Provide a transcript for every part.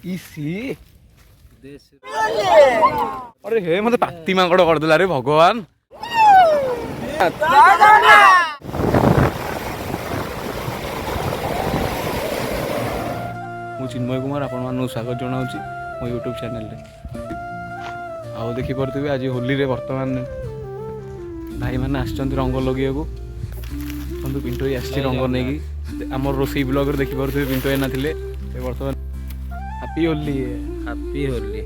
इसी अरे हे मत पाती मांगड़ करदेला रे भगवान। मु चिन्मय कुमार आपण मानू स्वागत जनाऊँगी मो यूट्यूब चैनल रे। आओ देखी पारे आज होली रे वर्तमान भाई मैंने आसचंती रंग लगे बंधु पिंटू आसी रंग नहीं आम रोसई ब्लॉग रे देखी पारे पिंटू ना थे वर्तमान हैप्पी होली हैप्पी होली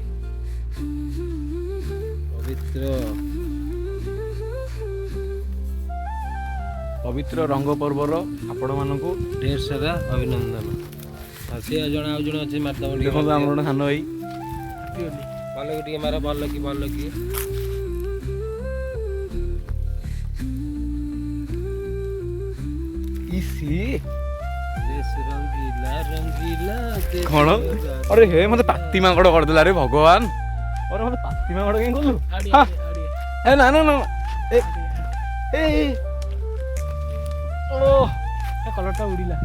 पवित्र पवित्र रंग पर्वर आपण मानू ढेर सारा अभिनंदन। सी जन आज जन अच्छे मारदम देखो आम सान भाई भल कि मार भल कि रंगीला रंगीला कौन अरे हे मत पाती मांगड़ करदेला रे भगवान। अरे मत पाती मांगड़ कहीं कलु ए ना ना ना ए ए ओ कलरटा उड़ीला।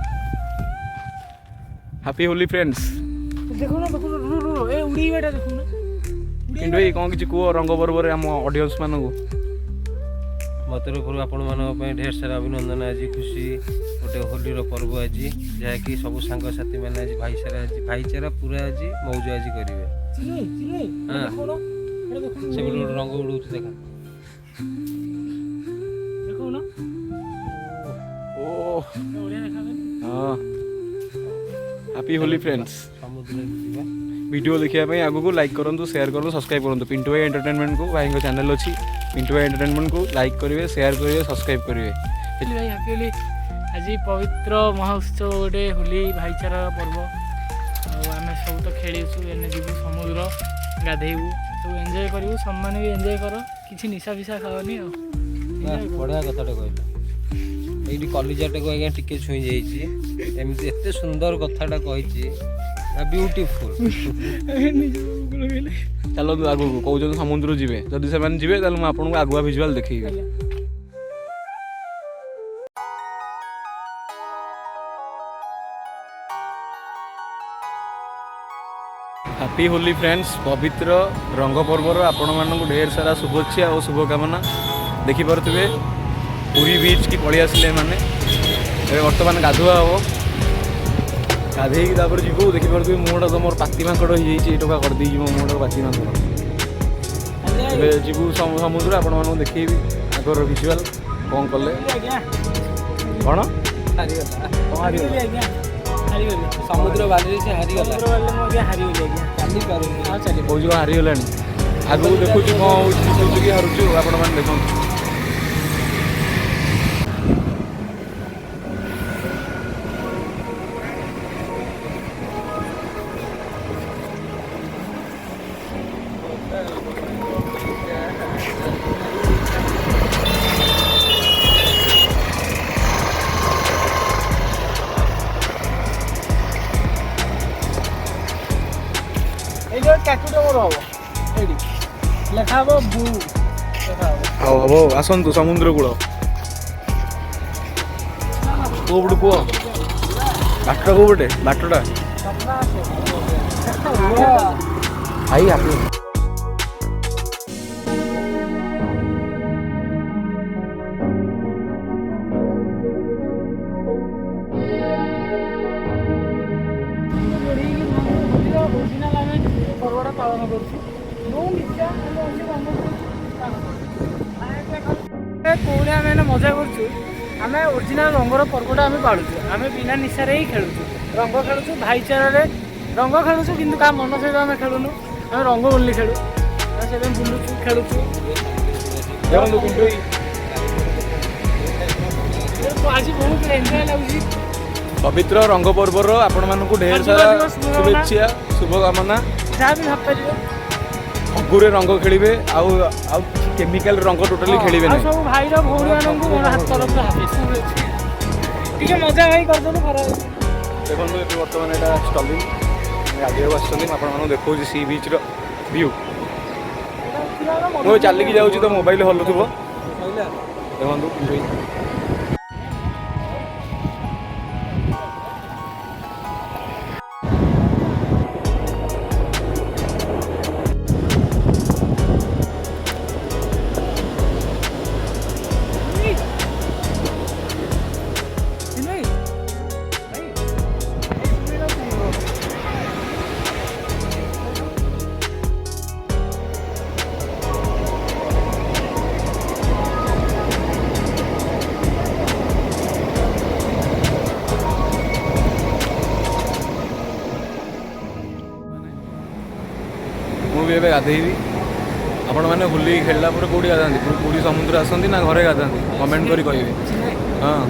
Happy Holi friends. देखो ना ए उड़ी बेटा देखो ना किंतु ए कौन किछि को रंग बरबर हम ऑडियंस मानू मो तरफ आपण मान ढेर सारा अभिनंदन। आज खुशी गोटे होली पर्व आज जहाँकि सब सांग साथी मैंने आज भाईचारा पूरा आज मौज आज करेंगे। हाँ से गोटे रंग उड़ू देखा देखो ना ओ हाँ हैप्पी होली फ्रेंड्स। समुद्र वीडियो देखा आगू को लाइक करूँ शेयर करूँ सब्सक्राइब करूँ पिंटू भाई एंटरटेनमेंट को भाई चैनल अच्छी पिंटू भाई एंटरटेनमेंट को लाइक करेंगे शेयर करेंगे सब्सक्राइब करेंगे। भाई हैप्पी होली आज पवित्र महोत्सव गोटे होली भाईचारा पर्व आम सब तो खेलुँ एने जीवु समुद्र गाधेबू सब एंजय करूँ सम्मान भी एंजय कर किसी निशा फिशा खाओनी बढ़िया कथाटा कहला ये कलिजाटा को आज्ञा टिके छुई जाइए एमती एत सुंदर कथाटा कही ब्यूटीफुल। चलो आगू कौन समुद्र जीवे जदि से जीवे मुझे आपको आगुआ भिजुआल देखिए। Happy Holi friends. पवित्र रंग पर्वर आपण मानक ढेर सारा शुभेच्छा और शुभकामना। देखी पारे पुरी बीच की पलि आसिले माने बर्तमान गाधुआ हम गाधे जीवु देखी पारे मुहटा तो मोर पाती माकड़ हो टका करदे मो मुहटा पाती माकड़ जीवु समुद्र आपण मानक देखी आगर भिजुआल कौन कले कौन समुद्र बाली से हारीगला कौज हारीगला आगू देखु कौन हारुचु आपण मैंने देखो। आसतु समुद्र कूल कौटे कह बाट कौटे बाटटा आई आप पर्वटा पालन कर मजा करें ओरिजिनाल रंगर पर्वटा आम पालुँ आम बिना निशार ही खेलु रंग खेलु भाईचार रंग खेलु कि मन सहित आम खेलुनु आम रंग ओनली खेलु से बुलुचु खेलु आज बहुत एंजॉय लगुच। पवित्र रंग पर्वर आपण मानक ढेर सारा शुभेच्छा शुभकामना। जहाँ भी भाव पारे अगुरे रंग खेलिए आउ केमिकल रंग टोटाली खेलिए सब भाई भौणी मानक हाथ तरफ मजा भाई कर देखो बर्तमान यहाँ स्टलिंग आगे आसमें देखो सी बीच व्यू मुझे चलिकी जाऊँ तो मोबाइल हलुव देखो ବି ଏବେ ଗାଧେଇବି। ଆପଣମାନେ ହୋଲି ଖେଳିଲା ପରେ କେଉଁଠି ଗାଧାନ୍ତି? ପୁରୀ ସମୁଦ୍ର ଆସନ୍ତି ନା ଘରେ ଗାଧାନ୍ତି? କମେଣ୍ଟ କରି କହିବେ। ହଁ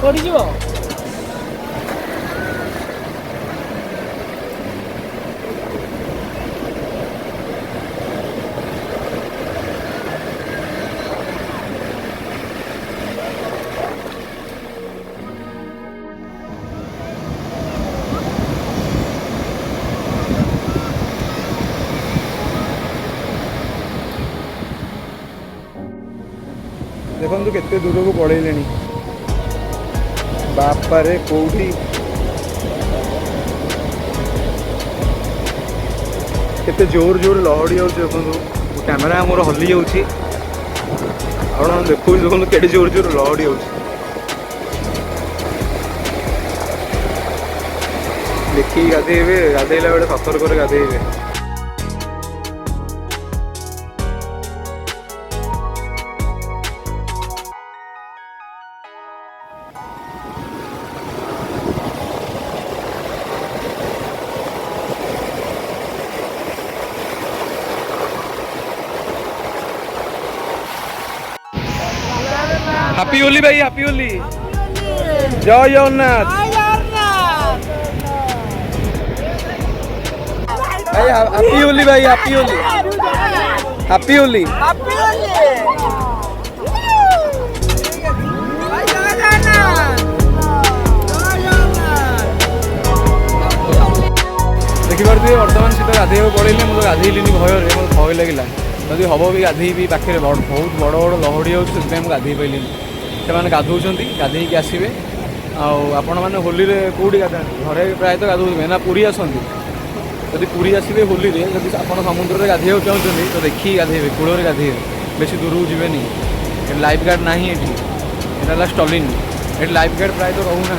ପଡ଼ିଯିବ। ଦେଖନ୍ତୁ କେତେ ଦୂରକୁ ପଳେଇଲେଣି। ବାପାରେ କୋଉଠି କେତେ ଜୋର ଜୋର ଲହଡ଼ି ଯାଉଛି ଦେଖନ୍ତୁ। କ୍ୟାମେରା ଆମର ହଲି ଯାଉଛି। ଆପଣ ଦେଖୁଛି ଦେଖନ୍ତୁ କେତେ ଜୋର ଜୋର ଲହଡ଼ି ଯାଉଛି। ଦେଖିକି ଗାଧେଇବେ, ଗାଧେଇଲା ବେଳେ ସତର୍କରେ ଗାଧେଇବେ। हैप्पी होली भाई, हैप्पी होली। जय जगन्नाथ भाई, हैप्पी होली भाई, हैप्पी होली, हैप्पी होली। देखिपे बर्तमान सी तो गाधे पड़े मुझे गाधेली भय मत भय लगे जदि हम भी गाधेबी पाखे बहुत बड़ बड़ लहड़ी हो गाधे पाइल से गाधौंट गाधे आसवे आपण मैंने होली कौटी गाधा घरे प्रायतः गाधे ना पुरी आसती जदि पुरी आसवे होली जदि आप समुद्र में गाधे चाहते तो देखिए गाधेबे कूल गाधेबे बेसी दूर को जीवेनि लाइफ गार्ड ना ये स्टलिन ये लाइफ गार्ड प्रायतः रोना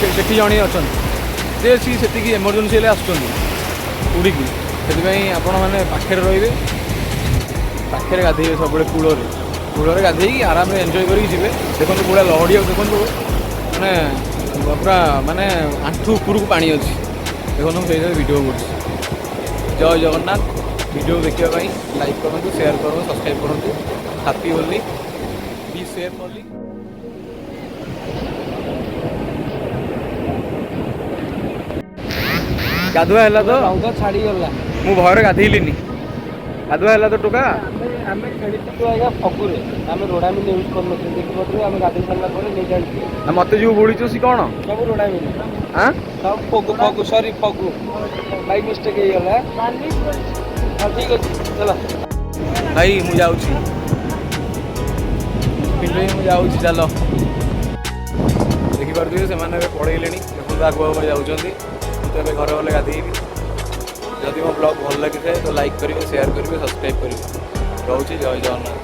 देखुनी जड़े अच्छा से एमरजेंसी आसुड़ी से आपण मैंने पाखे रे पाखे गाधे सब कूल गाधे आराम से एंजॉय करेंगे देखो पूरा लहड़ी देखो मैंने पूरा माने आंठू ऊपर को पानी अच्छी देखो से वीडियो कर जय जगन्नाथ। वीडियो देखापी लाइक करूँ, शेयर करूँ, सब्सक्राइब करूँ। Happy Holi, be safe Holi. गाधुआ है तो ରଙ୍ଗ ଛାଡ଼ିଗଲା। मु भयर गाधेलिनी गाधुआ है तो टोका ଆମେ ଖେଳିଥିଲୁ ଆଜ୍ଞା ଫଗୁରେ ଆମେ ରୋଡ଼ାମିଲ ୟୁଜ୍ କରୁନଥିଲୁ ଦେଖିପାରୁଥିଲୁ ଆମେ ଗାଧୋଇ ସାରିଲା ପରେ ନେଇ ଜାଣିଛୁ मत जो बोलीचु सी कौन ସବୁ ରୋଡ଼ାମିଲ हाँ ସବୁ ଫଗୁ ଫଗୁ ସରି ଫଗୁ ବାଇ ମିଷ୍ଟେକ୍ ହେଇଗଲା। ହଁ ଠିକ୍ ଅଛି ଚାଲ भाई मु जाऊँ जाऊँ चल देखिपे से पढ़ेले देखो आगुआ जाऊँगी तो घर गले गाधेबी जदि मो ब्लॉग भल लगी था तो लाइक करेंगे, शेयर करेंगे, सब्सक्राइब करेंगे। रोचे जय जगन्नाथ।